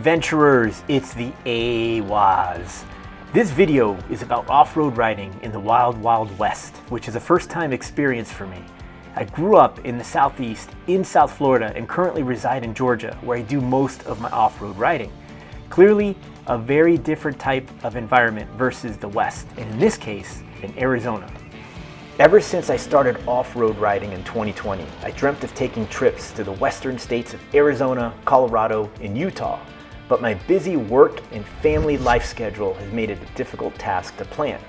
adventurers, it's the AWAS. This video is about off-road riding in the Wild Wild West, which is a first-time experience for me. I grew up in the Southeast, in South Florida, and currently reside in Georgia, where I do most of my off-road riding. Clearly, a very different type of environment versus the West, and in this case, in Arizona. Ever since I started off-road riding in 2020, I dreamt of taking trips to the western states of Arizona, Colorado, and Utah. But my busy work and family life schedule has made it a difficult task to plan.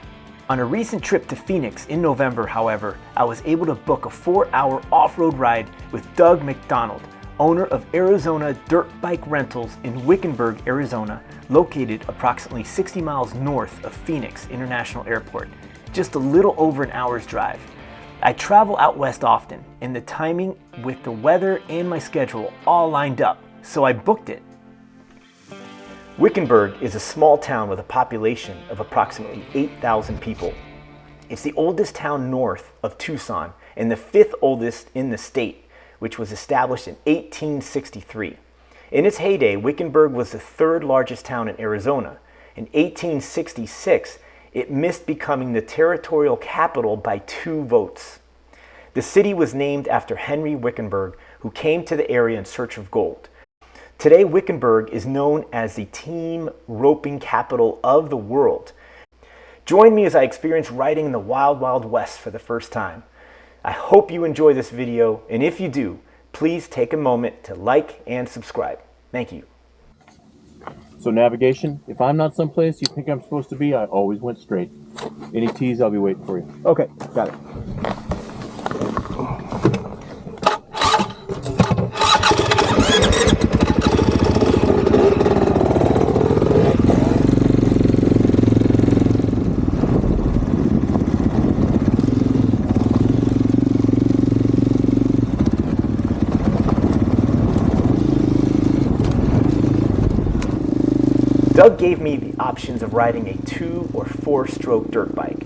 On a recent trip to Phoenix in November, however, I was able to book a 4-hour off-road ride with Doug McDonald, owner of Arizona Dirt Bike Rentals in Wickenburg, Arizona, located approximately 60 miles north of Phoenix International Airport, just a little over an hour's drive. I travel out west often, and the timing with the weather and my schedule all lined up, so I booked it. Wickenburg is a small town with a population of approximately 8,000 people. It's the oldest town north of Tucson and the 5th oldest in the state, which was established in 1863. In its heyday, Wickenburg was the 3rd largest town in Arizona. In 1866, it missed becoming the territorial capital by 2 votes. The city was named after Henry Wickenburg, who came to the area in search of gold. Today, Wickenburg is known as the team roping capital of the world. Join me as I experience riding in the Wild Wild West for the first time. I hope you enjoy this video, and if you do, please take a moment to like and subscribe. Thank you. So navigation, if I'm not someplace you think I'm supposed to be, I always went straight. Any T's, I'll be waiting for you. Okay, got it. Doug gave me the options of riding a 2- or 4-stroke dirt bike.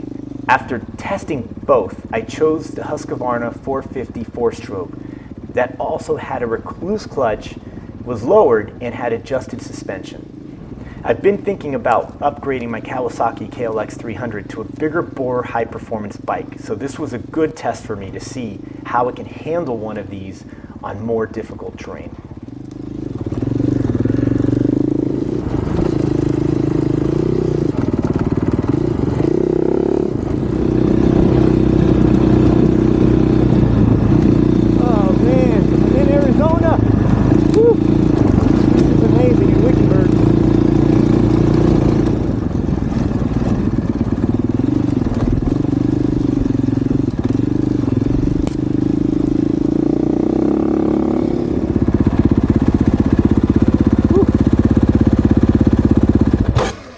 After testing both, I chose the Husqvarna 450 4-stroke that also had a Rekluse clutch, was lowered, and had adjusted suspension. I've been thinking about upgrading my Kawasaki KLX 300 to a bigger bore high-performance bike, so this was a good test for me to see how it can handle one of these on more difficult terrain.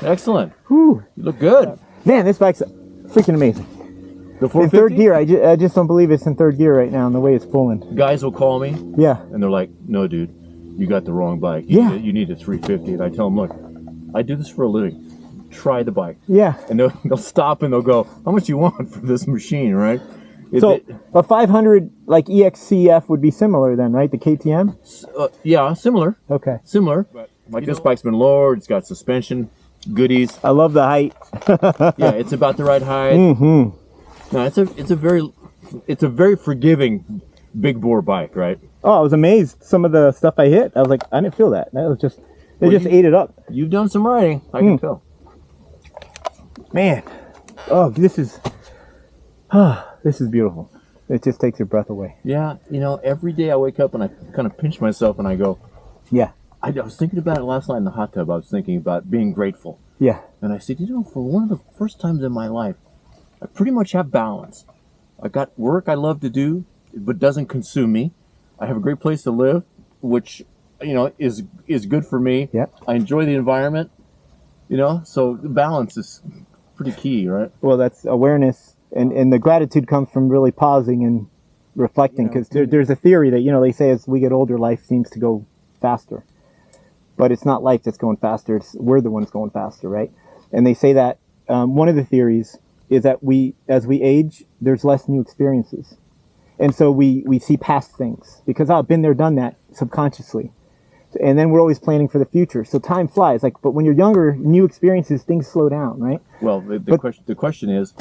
Excellent. Whew. You look good. Man, this bike's freaking amazing. The 450? In 3rd gear, I just don't believe it's in 3rd gear right now and the way it's pulling. Guys will call me. Yeah. And they're like, no, dude, you got the wrong bike. You need a 350. And I tell them, look, I do this for a living. Try the bike. Yeah. And they'll stop and they'll go, how much you want for this machine, right? A 500 like EXCF would be similar then, right? The KTM? Yeah, similar. Okay. Similar. But like this bike's been lowered. It's got suspension, goodies. I love the height. Yeah, it's about the right height. Mm-hmm. No, it's a very forgiving big bore bike, right? Oh, I was amazed some of the stuff I hit. I was like, I didn't feel that. That was just ate it up. You've done some riding, I can tell. Man, this is beautiful. It just takes your breath away. Yeah, every day I wake up and I kind of pinch myself and I go, yeah. I was thinking about it last night in the hot tub. I was thinking about being grateful. Yeah. And I said, for one of the first times in my life, I pretty much have balance. I got work I love to do, but doesn't consume me. I have a great place to live, which, is good for me. Yeah. I enjoy the environment, so balance is pretty key, right? Well, that's awareness. And the gratitude comes from really pausing and reflecting, because there's a theory that, they say as we get older, life seems to go faster. But it's not life that's going faster, we're the ones going faster, right? And they say that one of the theories is that as we age, there's less new experiences. And so we see past things because I've been there, done that subconsciously. And then we're always planning for the future. So time flies. Like, but when you're younger, new experiences, things slow down, right? Well, the question is,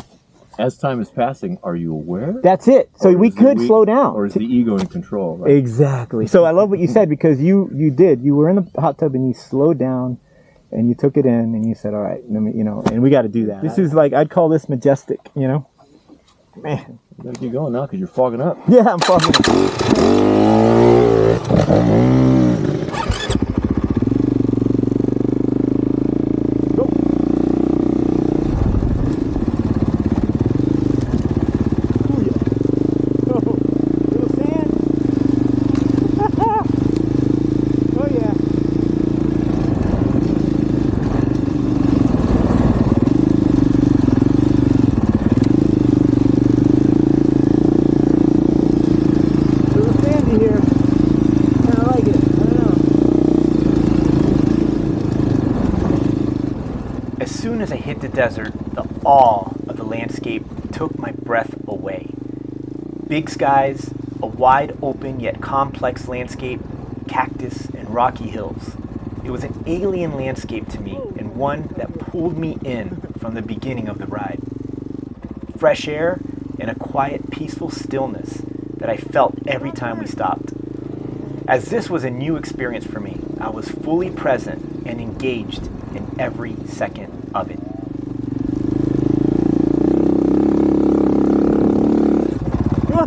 as time is passing, are you aware? That's it. So we could slow down. Or is the ego in control? Right? Exactly. So I love what you said, because you were in the hot tub and you slowed down and you took it in and you said, all right, let me, and we got to do that. This is like, I'd call this majestic, man. You gotta keep going now because you're fogging up. Yeah, I'm fogging up. As soon as I hit the desert, the awe of the landscape took my breath away. Big skies, a wide open yet complex landscape, cactus and rocky hills. It was an alien landscape to me, and one that pulled me in from the beginning of the ride. Fresh air and a quiet, peaceful stillness that I felt every time we stopped. As this was a new experience for me, I was fully present and engaged in every second of it.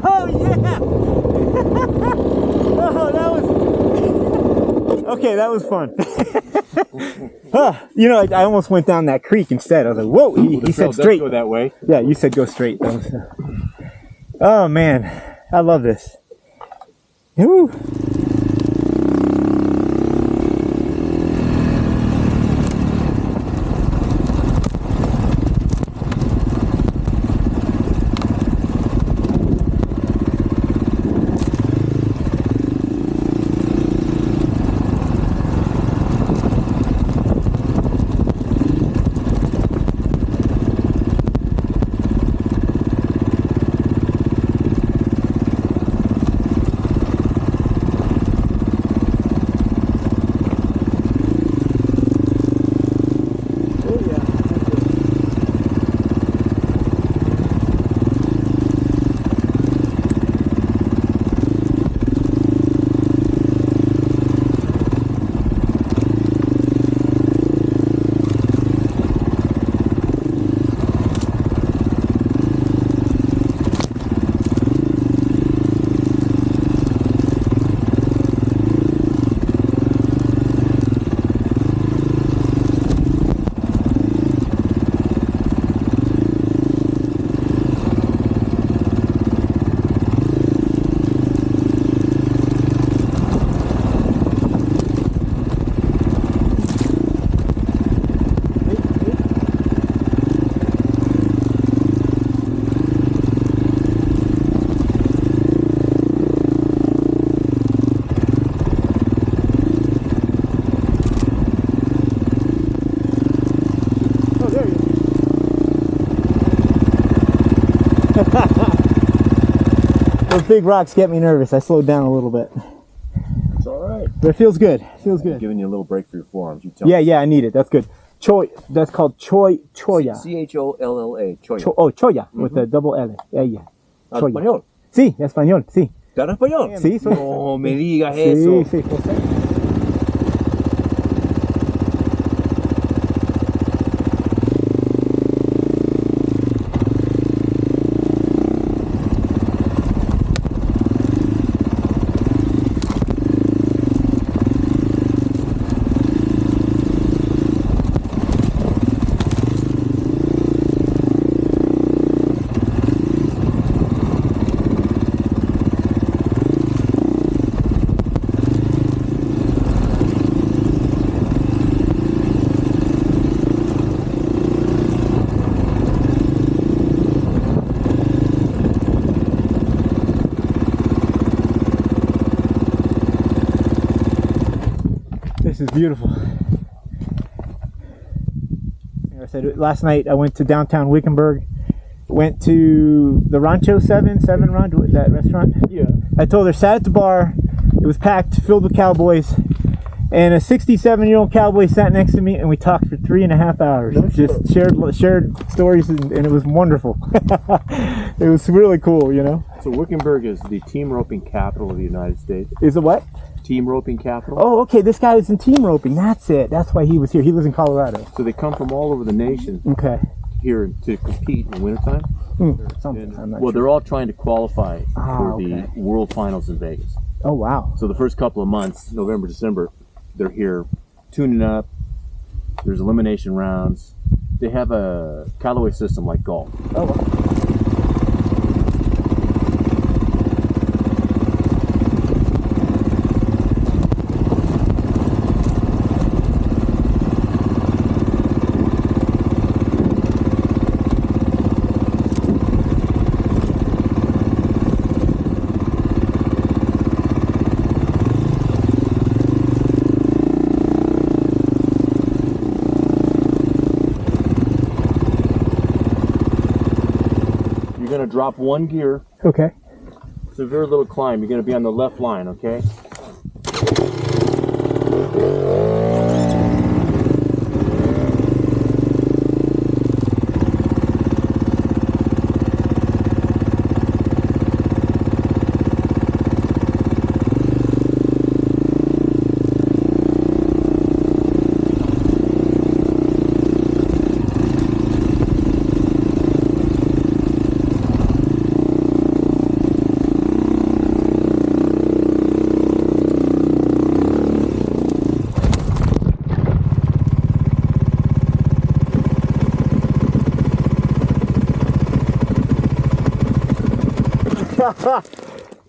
Oh yeah! Oh, that was okay. That was fun. I almost went down that creek instead. I was like, "Whoa!" He said straight. Go that way. Yeah, you said go straight. That was, oh man, I love this. Woo. Those big rocks get me nervous. I slowed down a little bit. It's all right. But it feels good. It feels good. I'm giving you a little break for your forearms. You tell me. Yeah, I need it. That's good. That's called cholla. Cholla. Cholla, with a double L. Yeah. Cholla. Español. Sí, español, sí. ¿Claro español? Sí, soy. No me digas eso. Sí, José. This is beautiful. Like I said, last night I went to downtown Wickenburg, went to the Rancho 7 Rancho, that restaurant. Yeah. I told her, sat at the bar, it was packed, filled with cowboys, And a 67-year-old cowboy sat next to me, and we talked for 3.5 hours. No Just shared stories, and it was wonderful. It was really cool, you know. So Wickenburg is the team roping capital of the United States. Is it what? Team roping capital. Oh, okay. This guy was in team roping. That's it. That's why he was here. He lives in Colorado. So they come from all over the nation Okay. here to compete in the wintertime. Something. I'm not Well, sure. they're all trying to qualify for okay. the World Finals in Vegas. Oh, wow. So the first couple of months, November, December, they're here tuning up. There's elimination rounds. They have a Callaway system like golf. Oh, wow. You're going to drop one gear. Okay. It's a very little climb. You're going to be on the left line, okay?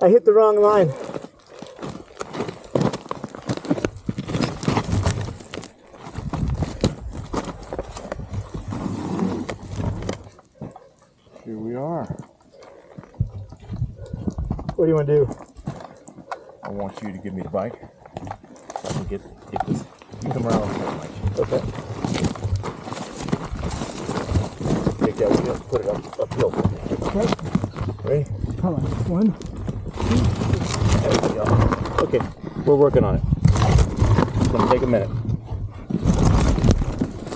I hit the wrong line. Here we are. What do you want to do? I want you to give me the bike so I can get this. You come around with the bike. Okay. Take that wheel, put it uphill. Okay. Ready? Hold on. 1. There we go. Okay, we're working on it. It's going to take a minute.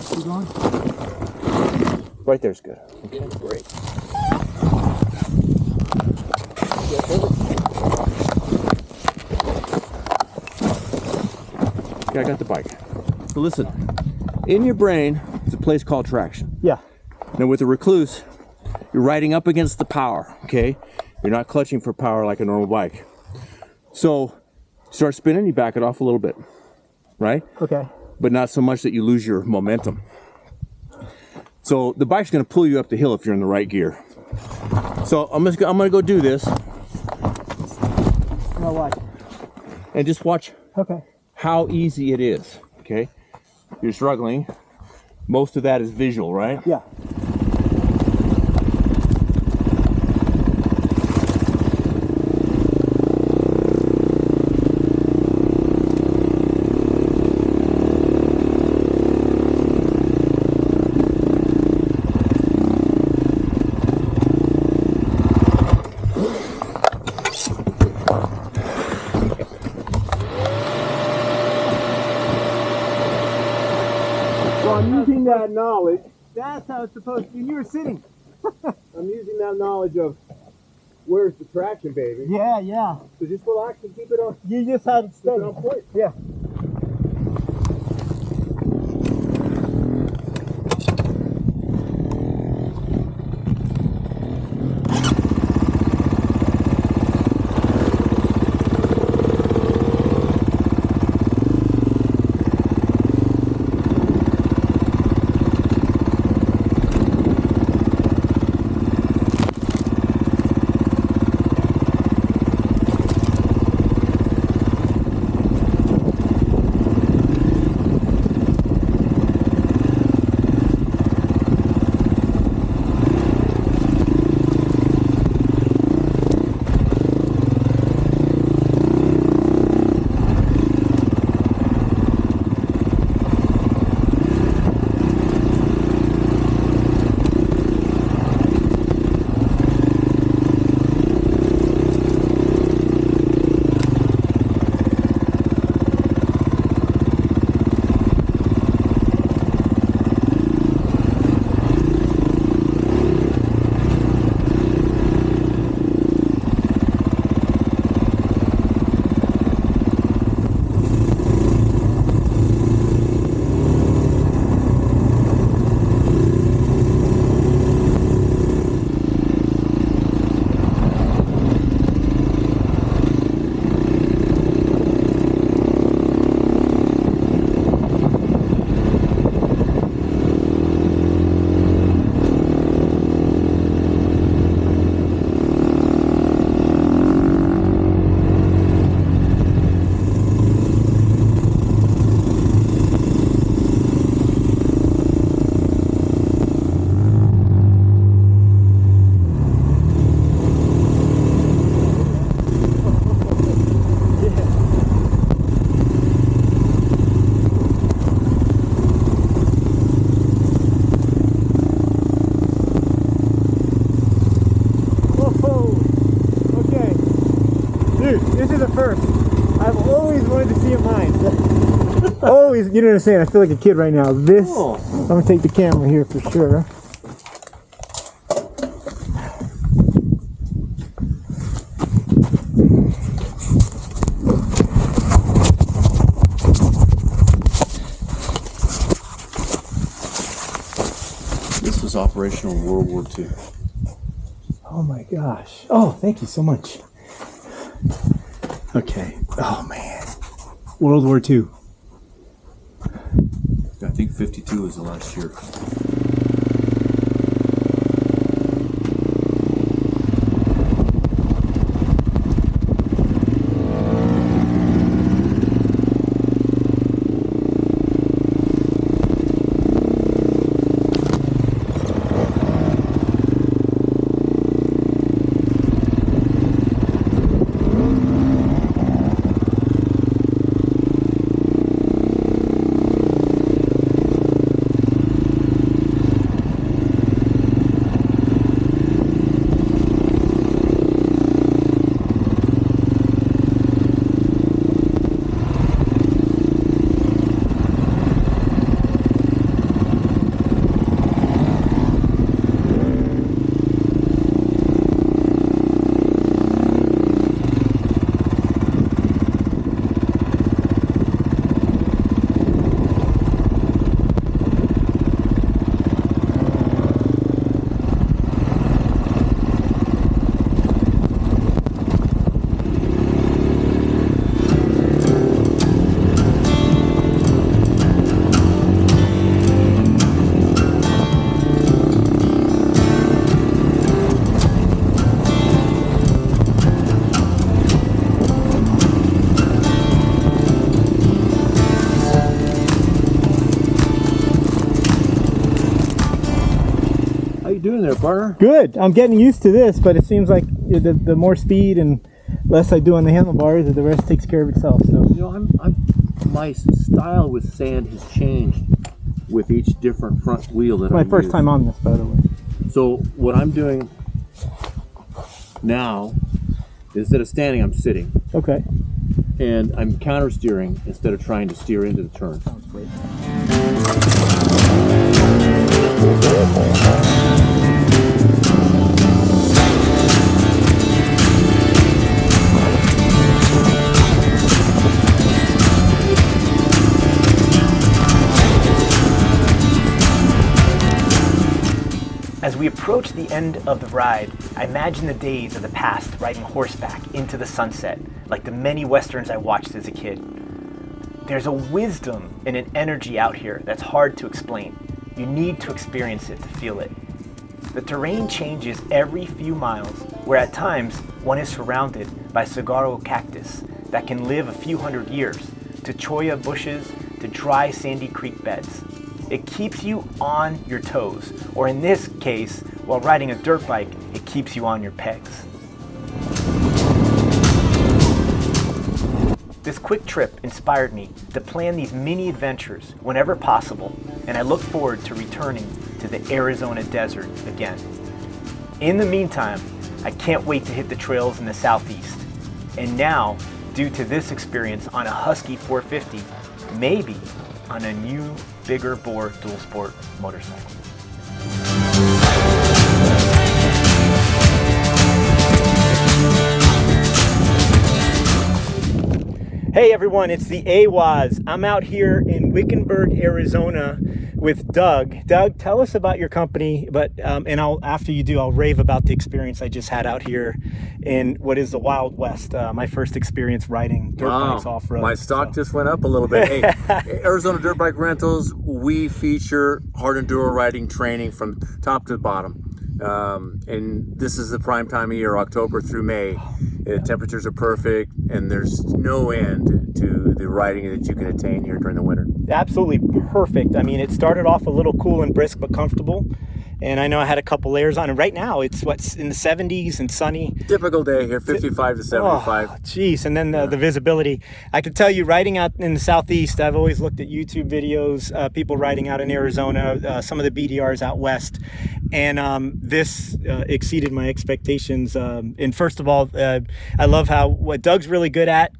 Keep going. Right there's good. Okay, great. Okay, I got the bike. So listen, in your brain, it's a place called traction. Yeah. Now with the Rekluse, you're riding up against the power, okay? You're not clutching for power like a normal bike. So, start spinning, you back it off a little bit, right? Okay. But not so much that you lose your momentum. So the bike's gonna pull you up the hill if you're in the right gear. So I'm gonna go do this Now what? and just watch Okay. how easy it is, okay? You're struggling. Most of that is visual, right? Yeah. So I'm using that knowledge. That's how it's supposed to be. You were sitting. I'm using that knowledge of where's the traction, baby. Yeah, yeah. So just relax and keep it on. You just had it Keep steady. it on point. Yeah. Dude, this is the first. I've always wanted to see a mine. Always, you don't understand. I feel like a kid right now. This, I'm gonna take the camera here for sure. This was operational in World War II. Oh my gosh. Oh, thank you so much. Okay. Oh man. World War II. I think 52 was the last year. Doing there, partner? Good. I'm getting used to this, but it seems like the more speed and less I do on the handlebars, the rest takes care of itself. So you know, my style with sand has changed with each different front wheel that it's my first time on this, by the way. So what I'm doing now, instead of standing, I'm sitting. Okay. And I'm counter steering instead of trying to steer into the turn. Sounds great. As we approach the end of the ride, I imagine the days of the past riding horseback into the sunset, like the many westerns I watched as a kid. There's a wisdom and an energy out here that's hard to explain. You need to experience it to feel it. The terrain changes every few miles, where at times one is surrounded by saguaro cactus that can live a few hundred years, to cholla bushes, to dry sandy creek beds. It keeps you on your toes, or in this case, while riding a dirt bike, it keeps you on your pegs. This quick trip inspired me to plan these mini adventures whenever possible, and I look forward to returning to the Arizona desert again. In the meantime, I can't wait to hit the trails in the southeast. And now, due to this experience on a Husky 450, maybe on a new, bigger bore dual sport motorcycle. Hey everyone, it's the AWAS. I'm out here in Wickenburg, Arizona with Doug. Doug, tell us about your company, but and after you do, I'll rave about the experience I just had out here in what is the Wild West. My first experience riding dirt bikes off-road. My stock just went up a little bit. Hey, Arizona Dirt Bike Rentals, we feature hard enduro riding training from top to bottom. And this is the prime time of year, October through May. The temperatures are perfect, and there's no end to the riding that you can attain here during the winter. Absolutely perfect. I mean, it started off a little cool and brisk, but comfortable. And I know I had a couple layers on, and right now it's what's in the 70s and sunny. Typical day here, 55 to 75. Oh, geez. And then the visibility. I can tell you, riding out in the Southeast, I've always looked at YouTube videos, people riding out in Arizona, some of the BDRs out west. And this exceeded my expectations. And first of all, I love how what Doug's really good at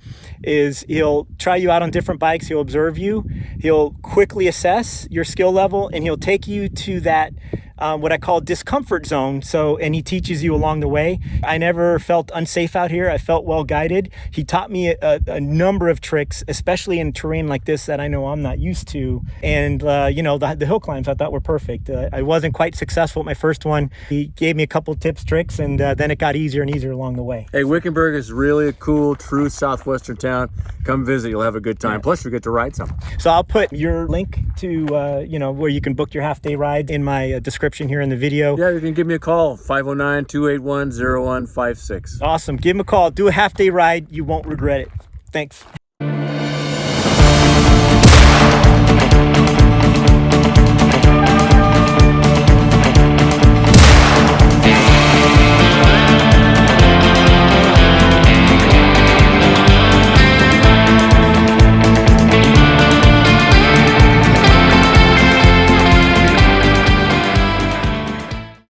is he'll try you out on different bikes. He'll observe you. He'll quickly assess your skill level, and he'll take you to that what I call discomfort zone. And he teaches you along the way. I never felt unsafe out here. I felt well guided. He taught me a number of tricks, especially in terrain like this that I know I'm not used to. And the hill climbs I thought were perfect. I wasn't quite successful at my first one. He gave me a couple tips, tricks, and then it got easier and easier along the way. Hey, Wickenburg is really a cool, true southwestern town. Come visit. You'll have a good time. Yeah. Plus, you get to ride some. So I'll put your link to where you can book your half-day ride in my description here in the video. Yeah, you can give me a call, 509-281-0156. Awesome. Give him a call. Do a half-day ride. You won't regret it. Thanks.